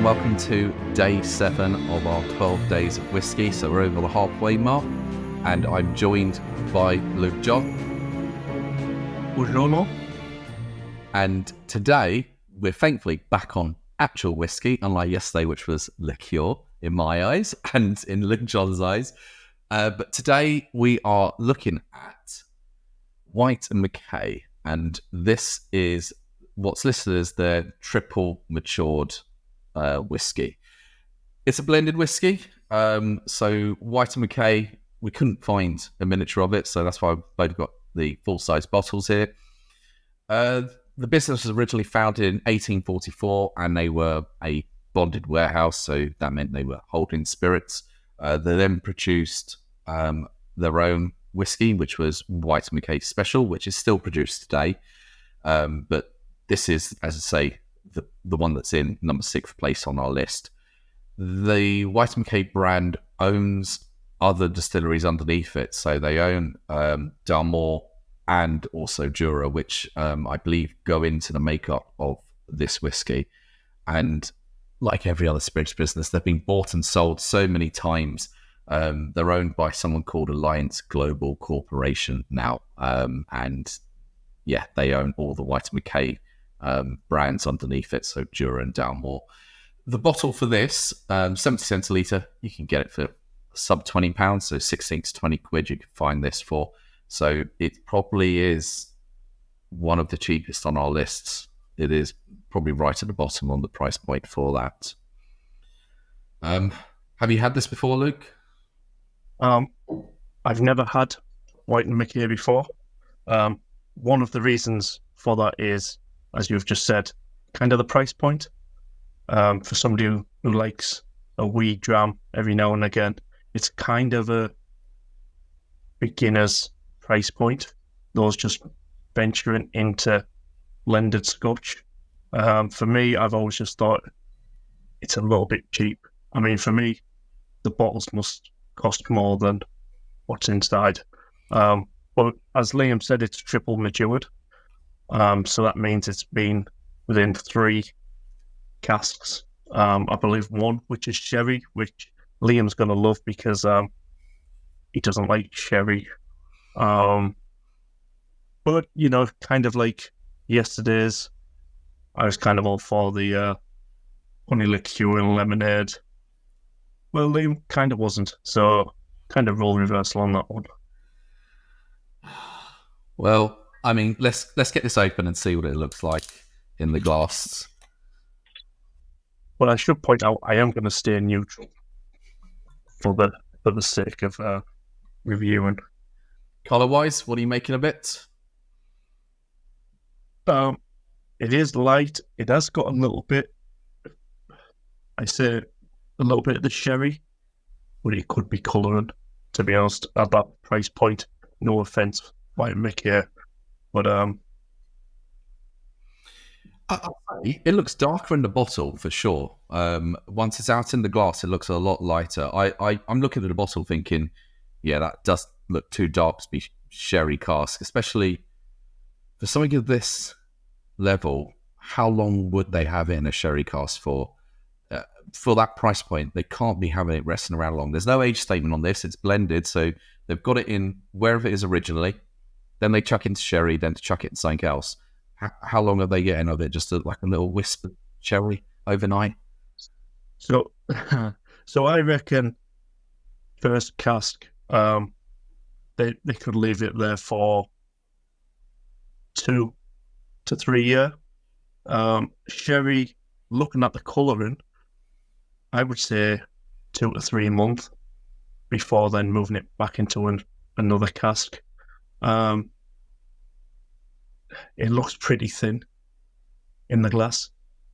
and welcome to day 7 of our 12 days of whiskey. So we're over the halfway mark, and I'm joined by Luke John. Buongiorno. And today we're thankfully back on actual whiskey, unlike yesterday, which was liqueur in my eyes and in Luke John's eyes. But today we are looking at Whyte MacKay, and this is what's listed as their triple matured whiskey. It's a blended whiskey. So Whyte MacKay, we couldn't find a miniature of it, so that's why I've got the full-size bottles here. The business was originally founded in 1844, and they were a bonded warehouse, so that meant they were holding spirits. They then produced their own whiskey, which was Whyte MacKay Special, which is still produced today. But this is, as I say, the one that's in number 6 place on our list. The Whyte MacKay brand owns other distilleries underneath it. So they own Dalmore and also Jura, which I believe go into the makeup of this whiskey. And like every other spirits business, they've been bought and sold so many times. They're owned by someone called Alliance Global Corporation now. And yeah, they own all the Whyte MacKay brands underneath it, so Jura and Dalmore. The bottle for this, 70 cents a litre, you can get it for sub £20, so 16 to 20 quid you can find this for. So it probably is one of the cheapest on our lists. It is probably right at the bottom on the price point for that. Have you had this before, Luke? I've never had Whyte MacKay before. One of the reasons for that is, as you've just said, kind of the price point. For somebody who likes a wee dram every now and again, it's kind of a beginner's price point. Those just venturing into blended scotch. For me, I've always just thought it's a little bit cheap. I mean, for me, the bottles must cost more than what's inside. But as Liam said, it's triple matured. So that means it's been within 3 casks. I believe one, which is sherry, which Liam's going to love because he doesn't like sherry. But, you know, kind of like yesterday's, I was kind of all for the honey liqueur and lemonade. Well, Liam kind of wasn't. So kind of role reversal on that one. Well, I mean, let's get this open and see what it looks like in the glass. Well, I should point out I am going to stay neutral for the sake of reviewing. Colour-wise, what are you making of it? It is light. It has got a little bit, I say, a little bit of the sherry, but it could be colouring, to be honest, at that price point. No offence, Whyte MacKay, but it looks darker in the bottle for sure. Once it's out in the glass, it looks a lot lighter. I'm looking at the bottle thinking, yeah, that does look too dark to be sherry cask, especially for something of this level. How long would they have it in a sherry cask for? For that price point, they can't be having it resting around long. There's no age statement on this. It's blended, so they've got it in wherever it is originally. Then they chuck into sherry, then to chuck it in something else. How long are they getting of it? Just like a little wisp of sherry overnight? So I reckon first cask, they could leave it there for 2 to 3 years. Sherry, looking at the colouring, I would say 2 to 3 months before then moving it back into another cask. It looks pretty thin in the glass.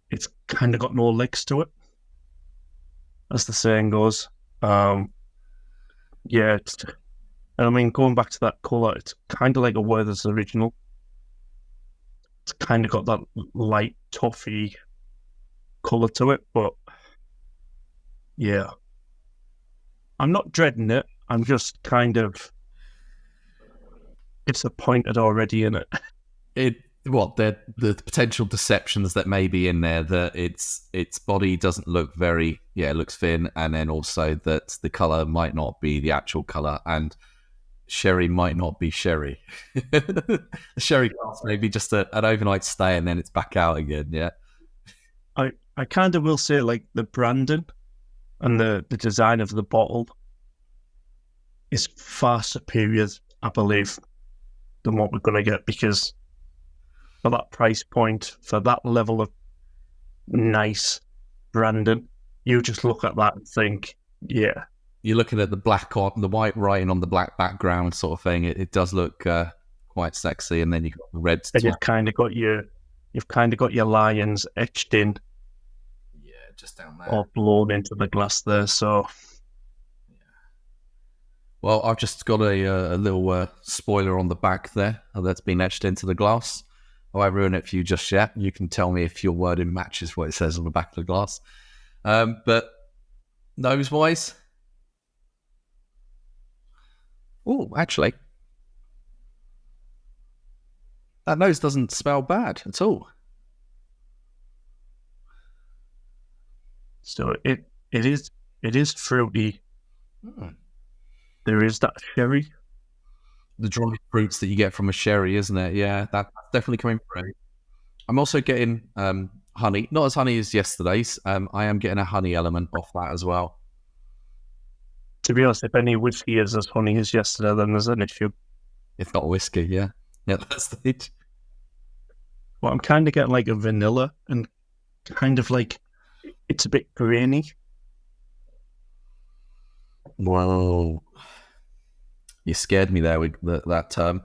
It's kind of got no legs to it, as the saying goes. Yeah, and I mean, going back to that colour, it's kind of like a Werther's Original. It's kind of got that light, toffee colour to it, but yeah. I'm not dreading it. I'm just kind of disappointed already in it. the potential deceptions that may be in there, that its body doesn't look very, it looks thin, and then also that the color might not be the actual color, and sherry might not be sherry. The sherry glass may be just an overnight stay, and then it's back out again. Yeah, I kind of will say, like, the branding and the design of the bottle is far superior, I believe, than what we're going to get, because for that price point, for that level of nice branding, you just look at that and think, yeah. You're looking at the white writing on the black background sort of thing. It does look quite sexy, and then you've got the red. And you've kind of got your lions etched in, just down there, or blown into the glass there. So, well, I've just got a little spoiler on the back there that's been etched into the glass. I won't ruin it for you just yet. You can tell me if your wording matches what it says on the back of the glass. But nose-wise, actually, that nose doesn't smell bad at all. So it is fruity. There is that sherry. The dry fruits that you get from a sherry, isn't it? Yeah, that's definitely coming through. I'm also getting honey, not as honey as yesterday's. I am getting a honey element off that as well. To be honest, if any whiskey is as honey as yesterday, then there's an issue. If not whiskey, yeah, that's the it. Well, I'm kind of getting like a vanilla, and kind of like it's a bit grainy. Well, you scared me there with that term,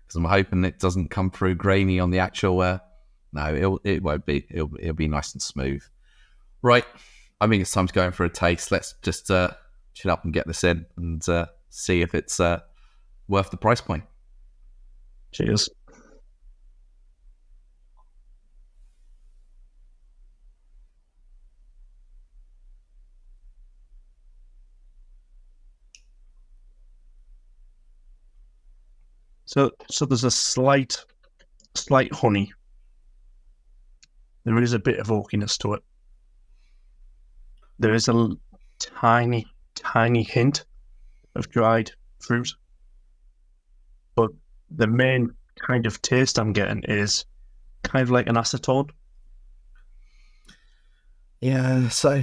because I'm hoping it doesn't come through grainy on the actual. No, it won't be. It'll be nice and smooth. Right, I think it's time to go in for a taste. Let's just chill up and get this in, and see if it's worth the price point. Cheers. So there's a slight honey. There is a bit of oakiness to it. There is a tiny hint of dried fruit. But the main kind of taste I'm getting is kind of like an acetone. Yeah, so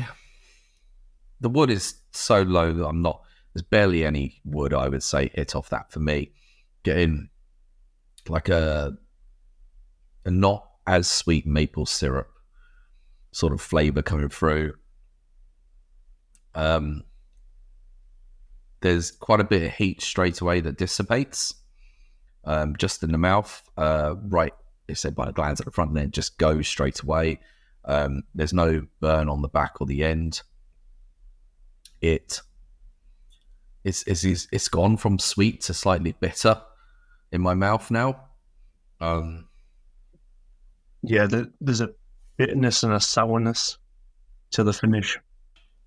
the wood is so low that there's barely any wood, I would say, hit off that for me. Getting like a not as sweet maple syrup sort of flavour coming through. There's quite a bit of heat straight away that dissipates just in the mouth. Right, they said by the glands at the front, and then it just goes straight away. There's no burn on the back or the end. It's gone from sweet to slightly bitter in my mouth now. Yeah, there's a bitterness and a sourness to the finish.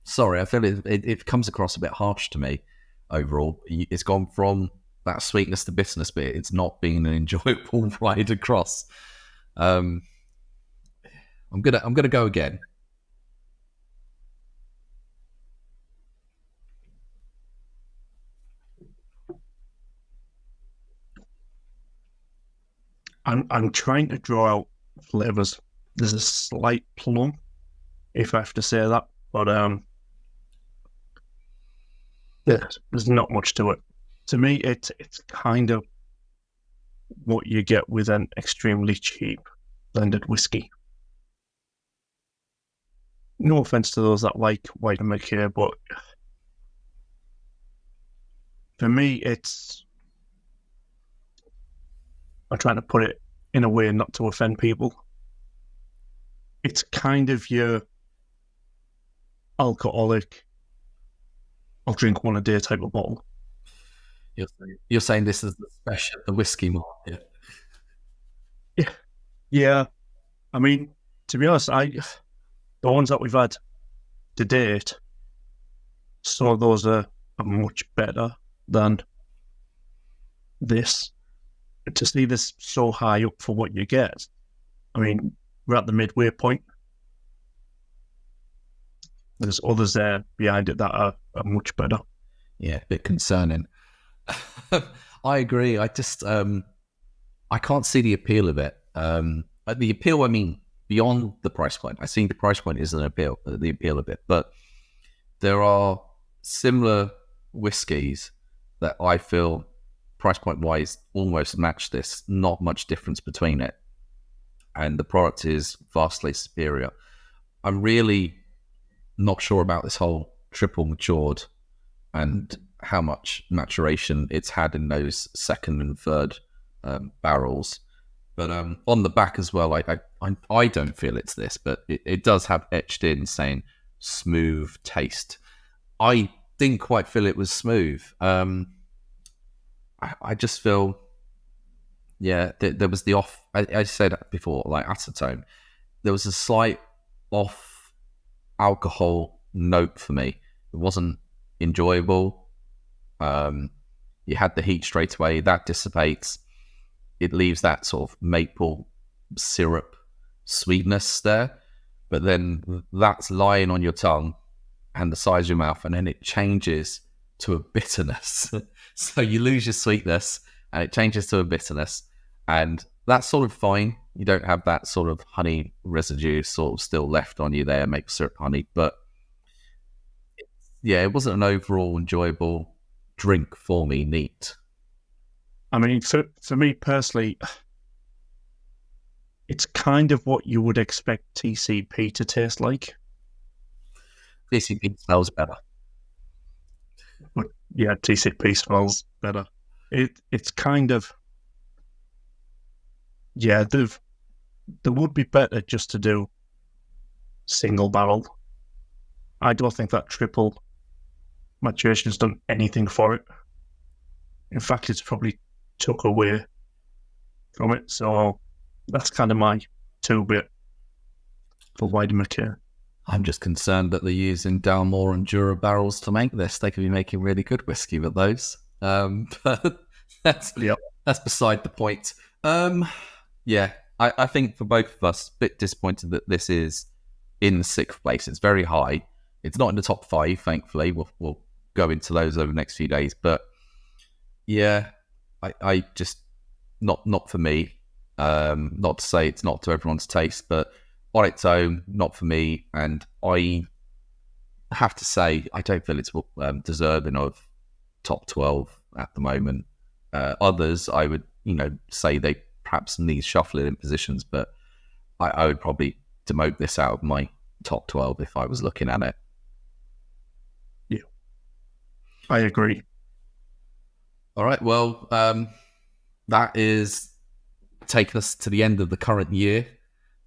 Sorry, I feel it comes across a bit harsh to me overall. It's gone from that sweetness to bitterness, but it's not been an enjoyable ride across. I'm gonna go again. I'm trying to draw out flavors. There's a slight plum, if I have to say that, but there's not much to it. To me, it's kind of what you get with an extremely cheap blended whiskey. No offense to those that like Whyte MacKay, but for me, I'm trying to put it in a way not to offend people. It's kind of your alcoholic, I'll drink one a day type of bottle. You're saying this is the whiskey market. Yeah. I mean, to be honest, the ones that we've had to date, so those are much better than this. to see this so high up for what you get, I mean, we're at the midway point. There's others there behind it that are much better. Yeah, a bit concerning. I agree. I just I can't see the appeal of it. The appeal, I mean, beyond the price point. I think the price point is the appeal of it, but there are similar whiskies that I feel price point wise almost match this. Not much difference between it, and the product is vastly superior. I'm really not sure about this whole triple matured and how much maturation it's had in those second and third barrels. But on the back as well, I don't feel it's this, but it does have etched in saying smooth taste. I didn't quite feel it was smooth. I just feel, yeah, there was the off. I said before, like acetone. There was a slight off alcohol note for me. It wasn't enjoyable. You had the heat straight away. That dissipates. It leaves that sort of maple syrup sweetness there. But then that's lying on your tongue and the size of your mouth, and then it changes to a bitterness. So you lose your sweetness and it changes to a bitterness. And that's sort of fine. You don't have that sort of honey residue sort of still left on you there, maple syrup honey. But yeah, it wasn't an overall enjoyable drink for me, neat. I mean, for me personally, it's kind of what you would expect TCP to taste like. TCP smells better. But yeah, TCP smells better. It's kind of, yeah, there would be better just to do single barrel. I don't think that triple maturation has done anything for it. In fact, it's probably took away from it. So that's kind of my 2-bit for Whyte MacKay. I'm just concerned that they're using Dalmore and Jura barrels to make this. They could be making really good whiskey with those. But that's beside the point. Yeah, I think for both of us, a bit disappointed that this is in 6th place. It's very high. It's not in the top 5, thankfully. We'll go into those over the next few days. But yeah, I just not for me. Not to say it's not to everyone's taste, but on its own, not for me. And I have to say, I don't feel it's deserving of top 12 at the moment. Others, I would, say they perhaps need shuffling in positions, but I would probably demote this out of my top 12 if I was looking at it. Yeah, I agree. All right, well, that is taking us to the end of the current year.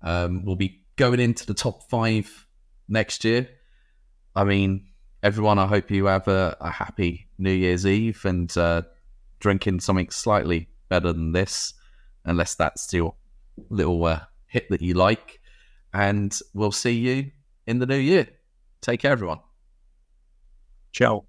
We'll be going into the top 5 next year. I mean, everyone, I hope you have a happy New Year's Eve and drinking something slightly better than this, unless that's your little hit that you like. And we'll see you in the new year. Take care, everyone. Ciao.